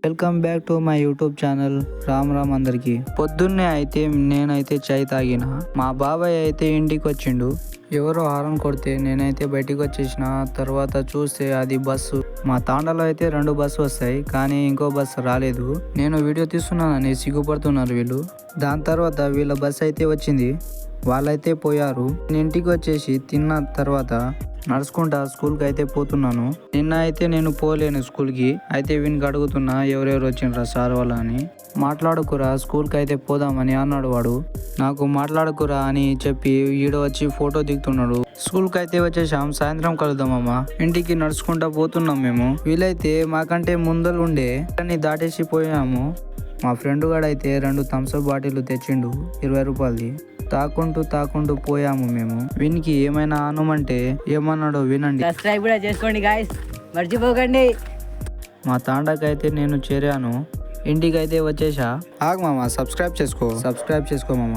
Welcome back to my YouTube channel. Ram అందరికి. పొద్దున్నే అయితే నేనైతే చాయ్ తాగిన. మా బాబాయ్ అయితే ఇంటికి వచ్చిండు. ఎవరో హారన్ కొడితే నేనైతే బయటికి వచ్చేసిన. తర్వాత చూస్తే అది బస్సు. మా తాండాలో అయితే 2 బస్సు వస్తాయి, కానీ ఇంకో బస్సు రాలేదు. నేను వీడియో తీస్తున్నానని సిగ్గుపడుతున్నారు వీళ్ళు. దాని తర్వాత వీళ్ళ బస్సు అయితే వచ్చింది. వాళ్ళైతే పోయారు. నేను ఇంటికి వచ్చేసి తిన్న తర్వాత నడుచుకుంటా స్కూల్కి అయితే పోతున్నాను. నిన్న అయితే నేను పోలేను స్కూల్కి. అయితే వీనికి అడుగుతున్నా ఎవరెవరు వచ్చిండ్రా సార్ వాళ్ళ అని. మాట్లాడుకురా స్కూల్కి అయితే పోదామని అన్నాడు వాడు. నాకు మాట్లాడుకురా అని చెప్పి ఈడ వచ్చి ఫోటో దిగుతున్నాడు. స్కూల్కి అయితే వచ్చేసాం. సాయంత్రం కలుద్దామమ్మా. ఇంటికి నడుచుకుంటా పోతున్నాం మేము. వీలైతే మాకంటే ముందలు ఉండే కానీ దాటేసి పోయాము. మా ఫ్రెండ్ గాడు అయితే 2 థమ్స్అప్ బాటిల్ తెచ్చిండు 20 రూపాయలది. తాకుంటూ పోయాము మేము. వీనికి ఏమైనా అనుమంటే ఏమన్నాడో వినండి. సబ్స్క్రైబ్ కూడా చేసుకోండి గాయ్స్, మర్చిపోకండి. మా తాండాకైతే నేను చేరాను. ఇంటికి అయితే వచ్చేసా. ఆగు మామ, సబ్స్క్రైబ్ చేసుకో మామ.